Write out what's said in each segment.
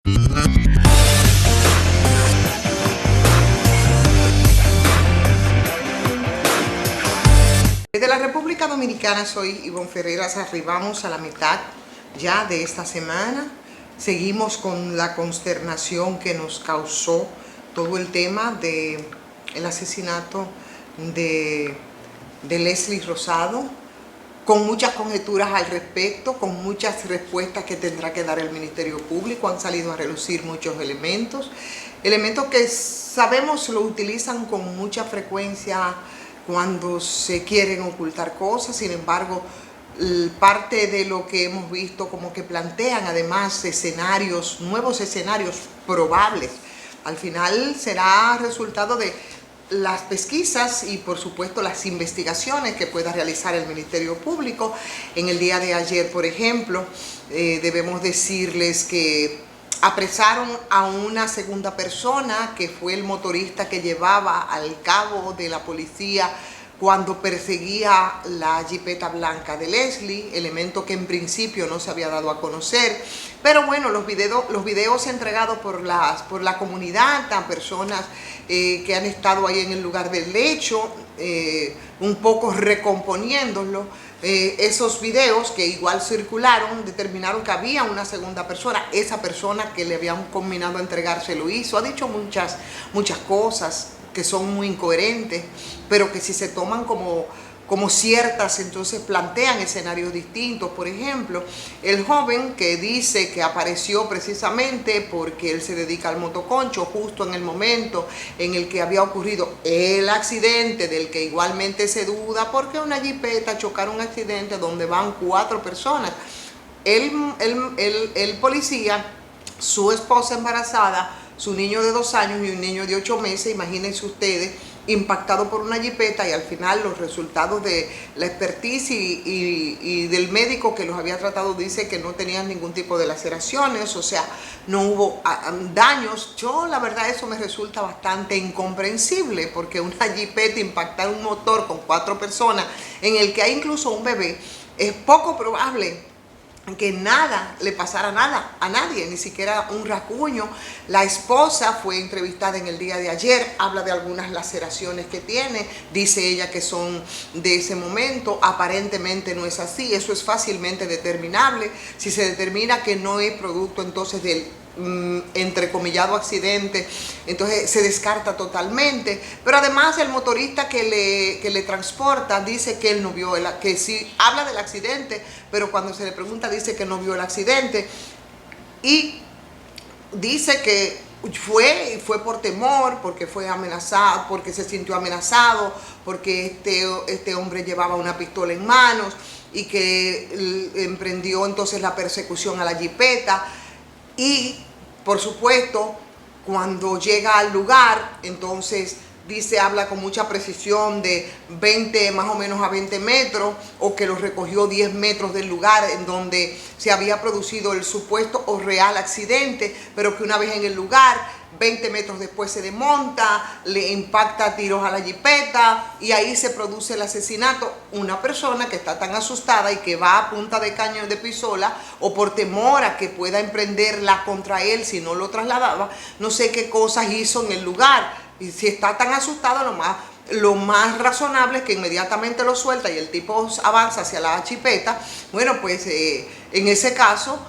Desde la República Dominicana, soy Ivonne Ferreras. Arribamos a la mitad ya de esta semana. Seguimos con la consternación que nos causó todo el tema del asesinato de Leslie Rosado, con muchas conjeturas al respecto, con muchas respuestas que tendrá que dar el Ministerio Público. Han salido a relucir muchos elementos que sabemos lo utilizan con mucha frecuencia cuando se quieren ocultar cosas. Sin embargo, parte de lo que hemos visto como que plantean además nuevos escenarios probables. Al final será resultado de las pesquisas y por supuesto las investigaciones que pueda realizar el Ministerio Público. En el día de ayer, por ejemplo, debemos decirles que apresaron a una segunda persona, que fue el motorista que llevaba al cabo de la policía cuando perseguía la jipeta blanca de Leslie, elemento que en principio no se había dado a conocer. Pero bueno, los videos entregados por la comunidad a personas que han estado ahí en el lugar del hecho, un poco recomponiéndolo. Esos videos que igual circularon determinaron que había una segunda persona. Esa persona que le habían combinado a entregarse lo hizo. Ha dicho muchas cosas que son muy incoherentes, pero que si se toman como ciertas, entonces plantean escenarios distintos. Por ejemplo, el joven que dice que apareció precisamente porque él se dedica al motoconcho justo en el momento en el que había ocurrido el accidente, del que igualmente se duda, porque una jipeta chocar un accidente donde van 4 personas. El policía, su esposa embarazada, su niño de 2 años y un niño de 8 meses, imagínense ustedes, impactado por una jipeta, y al final los resultados de la expertise y del médico que los había tratado dice que no tenían ningún tipo de laceraciones, o sea, no hubo daños. Yo la verdad eso me resulta bastante incomprensible, porque una jipeta impactar un motor con 4 personas, en el que hay incluso un bebé, es poco probable que nada le pasara a nadie, ni siquiera un rasguño. La esposa fue entrevistada en el día de ayer, habla de algunas laceraciones que tiene, dice ella que son de ese momento. Aparentemente no es así, eso es fácilmente determinable. Si se determina que no es producto entonces del entrecomillado accidente, entonces se descarta totalmente. Pero además el motorista que le transporta dice que él no vio, que sí habla del accidente, pero cuando se le pregunta dice que no vio el accidente, y dice que fue por temor, porque fue amenazado, porque se sintió amenazado, porque este hombre llevaba una pistola en manos y que emprendió entonces la persecución a la jipeta. Y por supuesto, cuando llega al lugar, entonces habla con mucha precisión de 20, más o menos a 20 metros, o que lo recogió 10 metros del lugar en donde se había producido el supuesto o real accidente, pero que una vez en el lugar, 20 metros después se desmonta, le impacta a tiros a la jipeta y ahí se produce el asesinato. Una persona que está tan asustada y que va a punta de cañón de pistola, o por temor a que pueda emprenderla contra él si no lo trasladaba, no sé qué cosas hizo en el lugar. Y si está tan asustado, lo más razonable es que inmediatamente lo suelta y el tipo avanza hacia la jipeta. Bueno, pues en ese caso,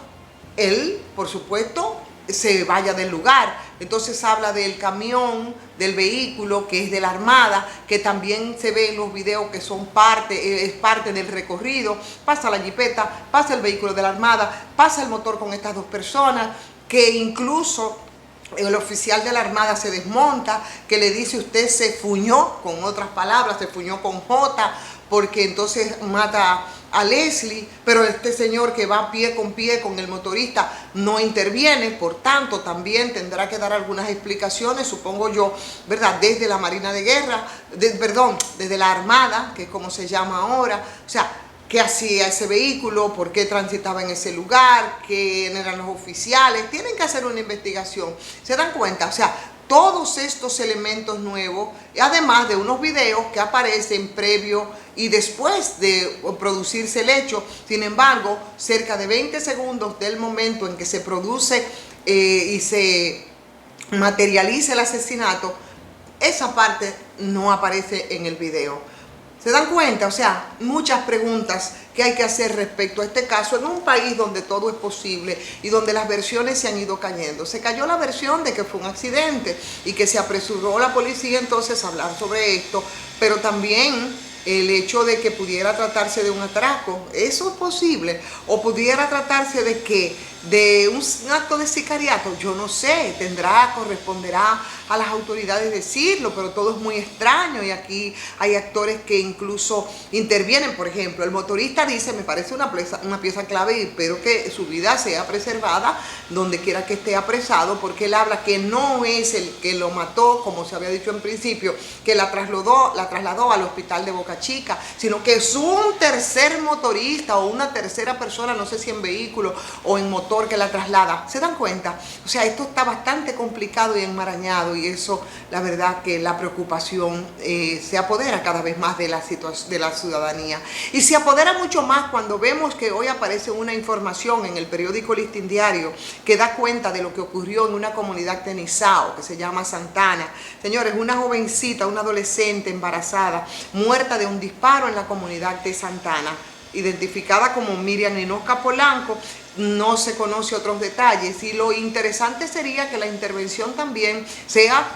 él, por supuesto, se vaya del lugar. Entonces habla del camión, del vehículo que es de la Armada, que también se ve en los videos que son es parte del recorrido. Pasa la jipeta, pasa el vehículo de la Armada, pasa el motor con estas 2 personas, que incluso el oficial de la Armada se desmonta, que le dice usted se fuñó, con otras palabras, se fuñó con J, porque entonces mata a Leslie, pero este señor que va pie con el motorista no interviene. Por tanto, también tendrá que dar algunas explicaciones, supongo yo, ¿verdad? Desde la Marina de Guerra, desde la Armada, que es como se llama ahora. O sea, qué hacía ese vehículo, por qué transitaba en ese lugar, quién eran los oficiales. Tienen que hacer una investigación. ¿Se dan cuenta? O sea, todos estos elementos nuevos, además de unos videos que aparecen previo y después de producirse el hecho. Sin embargo, cerca de 20 segundos del momento en que se produce y se materializa el asesinato, esa parte no aparece en el video. ¿Se dan cuenta? O sea, muchas preguntas que hay que hacer respecto a este caso en un país donde todo es posible y donde las versiones se han ido cayendo. Se cayó la versión de que fue un accidente y que se apresuró la policía entonces a hablar sobre esto, pero también el hecho de que pudiera tratarse de un atraco, eso es posible, o pudiera tratarse de que de un acto de sicariato, yo no sé, corresponderá a las autoridades decirlo, pero todo es muy extraño y aquí hay actores que incluso intervienen. Por ejemplo, el motorista dice, me parece una pieza clave y espero que su vida sea preservada donde quiera que esté apresado, porque él habla que no es el que lo mató, como se había dicho en principio, que la trasladó al hospital de Boca Chica, sino que es un tercer motorista o una tercera persona, no sé si en vehículo o en motor, que la traslada. ¿Se dan cuenta? O sea, esto está bastante complicado y enmarañado, y eso, la verdad que la preocupación se apodera cada vez más de la ciudadanía, y se apodera mucho más cuando vemos que hoy aparece una información en el periódico Listín Diario que da cuenta de lo que ocurrió en una comunidad de Nizao que se llama Santana. Señores, una jovencita, una adolescente embarazada, muerta de un disparo en la comunidad de Santana, identificada como Miriam Ninosca Polanco. No se conoce otros detalles, y lo interesante sería que la intervención también sea,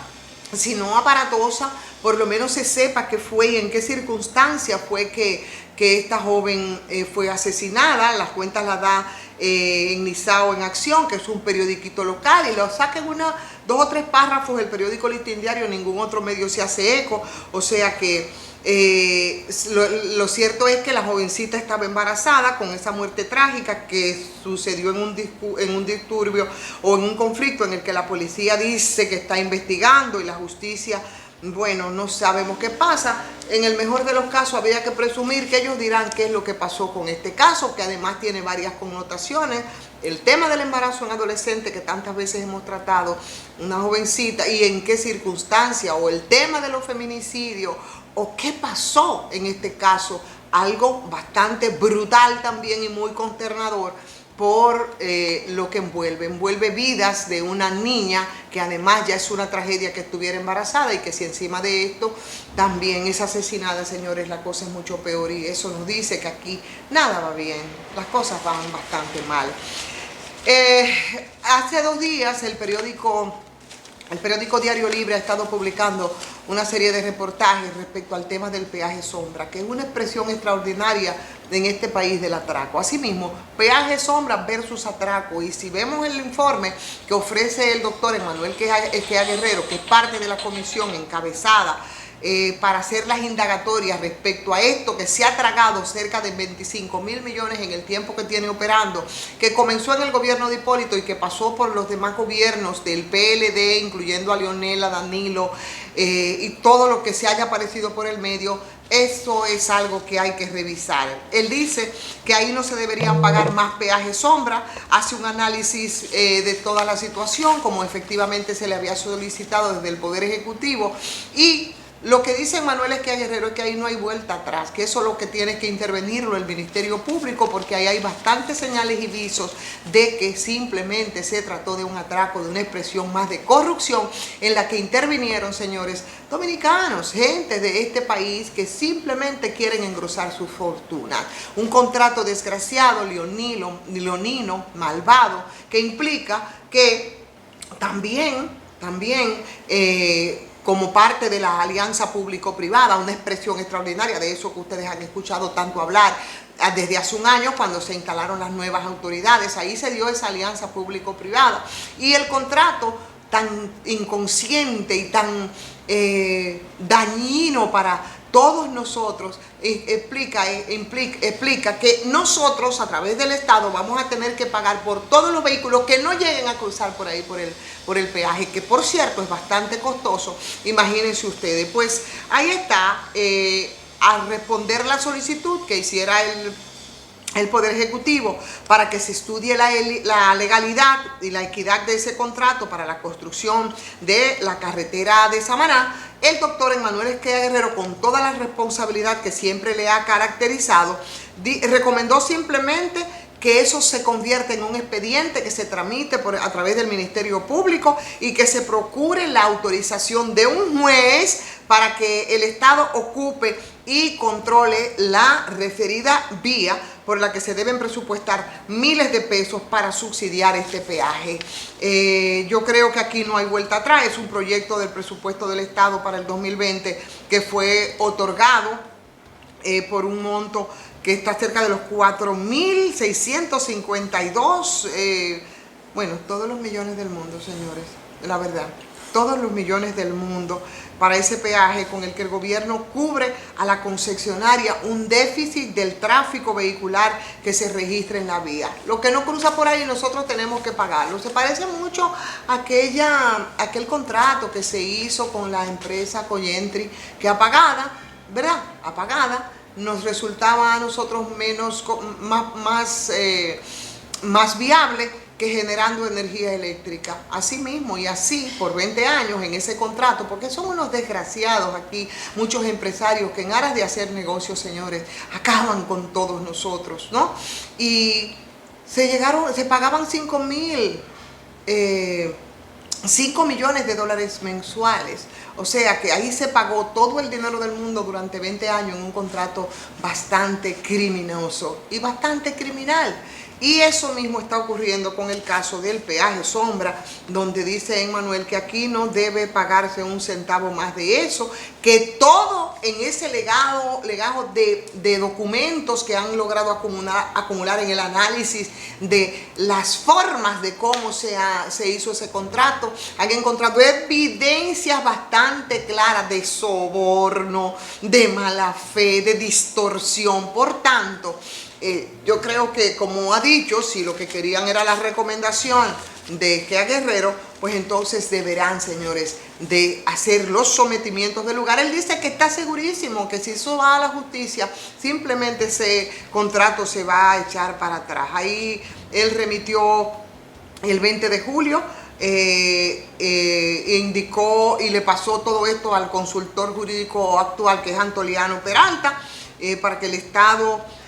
si no aparatosa, por lo menos se sepa qué fue y en qué circunstancia fue que esta joven fue asesinada. Las cuentas las da en Nizao en Acción, que es un periodiquito local, y lo saquen dos o tres párrafos el periódico Listín Diario, ningún otro medio se hace eco. O sea que lo cierto es que la jovencita estaba embarazada con esa muerte trágica que sucedió en un disturbio o en un conflicto en el que la policía dice que está investigando y la justicia, bueno, no sabemos qué pasa. En el mejor de los casos habría que presumir que ellos dirán qué es lo que pasó con este caso, que además tiene varias connotaciones. El tema del embarazo en adolescente que tantas veces hemos tratado, una jovencita, y en qué circunstancia, o el tema de los feminicidios, o qué pasó en este caso, algo bastante brutal también y muy consternador por lo que envuelve vidas de una niña que además ya es una tragedia que estuviera embarazada, y que si encima de esto también es asesinada, señores, la cosa es mucho peor, y eso nos dice que aquí nada va bien, las cosas van bastante mal. Hace 2 días el periódico Diario Libre ha estado publicando una serie de reportajes respecto al tema del peaje sombra, que es una expresión extraordinaria en este país del atraco. Asimismo, peaje sombra versus atraco. Y si vemos el informe que ofrece el doctor Emanuel Quejada Guerrero, que es parte de la comisión encabezada para hacer las indagatorias respecto a esto, que se ha tragado cerca de 25.000 millones en el tiempo que tiene operando, que comenzó en el gobierno de Hipólito y que pasó por los demás gobiernos del PLD, incluyendo a Leonel, a Danilo, y todo lo que se haya aparecido por el medio. Eso es algo que hay que revisar. Él dice que ahí no se deberían pagar más peajes sombra, hace un análisis de toda la situación, como efectivamente se le había solicitado desde el Poder Ejecutivo, y lo que dice Manuel Quejada Guerrero es que ahí no hay vuelta atrás, que eso es lo que tiene que intervenirlo el Ministerio Público, porque ahí hay bastantes señales y visos de que simplemente se trató de un atraco, de una expresión más de corrupción en la que intervinieron, señores, dominicanos, gente de este país que simplemente quieren engrosar su fortuna. Un contrato desgraciado, leonino, malvado, que implica que también como parte de la alianza público-privada, una expresión extraordinaria de eso que ustedes han escuchado tanto hablar desde hace un año, cuando se instalaron las nuevas autoridades. Ahí se dio esa alianza público-privada, y el contrato tan inconsciente y tan dañino para todos nosotros explica que nosotros a través del Estado vamos a tener que pagar por todos los vehículos que no lleguen a cruzar por ahí por el peaje, que por cierto es bastante costoso. Imagínense ustedes. Pues ahí está, al responder la solicitud que hiciera el Poder Ejecutivo para que se estudie la legalidad y la equidad de ese contrato para la construcción de la carretera de Samaná, el doctor Emmanuel Esquella Guerrero, con toda la responsabilidad que siempre le ha caracterizado, recomendó simplemente que eso se convierta en un expediente que se tramite a través del Ministerio Público y que se procure la autorización de un juez para que el Estado ocupe y controle la referida vía por la que se deben presupuestar miles de pesos para subsidiar este peaje. Yo creo que aquí no hay vuelta atrás. Es un proyecto del presupuesto del Estado para el 2020 que fue otorgado por un monto que está cerca de los 4.652, bueno, todos los millones del mundo, señores, la verdad, todos los millones del mundo para ese peaje con el que el gobierno cubre a la concesionaria un déficit del tráfico vehicular que se registra en la vía. Lo que no cruza por ahí nosotros tenemos que pagarlo. Se parece mucho a aquel contrato que se hizo con la empresa Coyentri, que apagada, ¿verdad? Apagada, nos resultaba a nosotros más viable que generando energía eléctrica. Así mismo y así por 20 años en ese contrato, porque son unos desgraciados aquí, muchos empresarios que en aras de hacer negocios, señores, acaban con todos nosotros, ¿no? Y se pagaban 5 millones de dólares mensuales. O sea que ahí se pagó todo el dinero del mundo durante 20 años en un contrato bastante criminoso y bastante criminal. Y eso mismo está ocurriendo con el caso del peaje sombra, donde dice Emmanuel que aquí no debe pagarse un centavo más de eso, que todo en ese legajo de documentos que han logrado acumular en el análisis de las formas de cómo se hizo ese contrato, han encontrado evidencias bastante claras de soborno, de mala fe, de distorsión. Por tanto, yo creo que, como ha dicho, si lo que querían era la recomendación de Esquella Guerrero, pues entonces deberán, señores, de hacer los sometimientos del lugar. Él dice que está segurísimo que si eso va a la justicia, simplemente ese contrato se va a echar para atrás. Ahí él remitió el 20 de julio, indicó y le pasó todo esto al consultor jurídico actual, que es Antoliano Peralta, para que el Estado,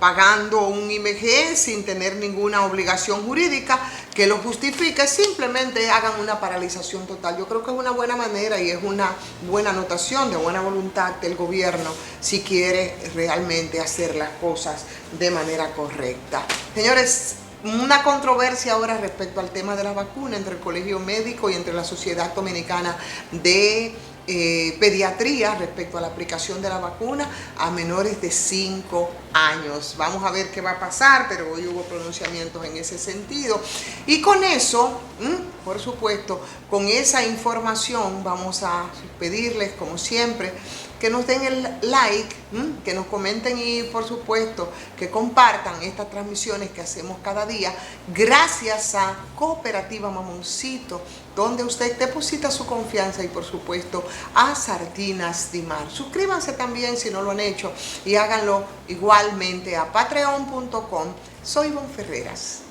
pagando un IMG sin tener ninguna obligación jurídica que lo justifique, simplemente hagan una paralización total. Yo creo que es una buena manera y es una buena anotación de buena voluntad del gobierno si quiere realmente hacer las cosas de manera correcta. Señores, una controversia ahora respecto al tema de la vacuna entre el Colegio Médico y entre la Sociedad Dominicana de Pediatría respecto a la aplicación de la vacuna a menores de 5 años. Vamos a ver qué va a pasar, pero hoy hubo pronunciamientos en ese sentido. Y con eso, por supuesto, con esa información vamos a pedirles, como siempre, que nos den el like, que nos comenten y, por supuesto, que compartan estas transmisiones que hacemos cada día gracias a Cooperativa Mamoncito, donde usted deposita su confianza, y, por supuesto, a Sardinas Dimar. Suscríbanse también si no lo han hecho y háganlo igualmente a patreon.com. Soy Ivonne Ferreras.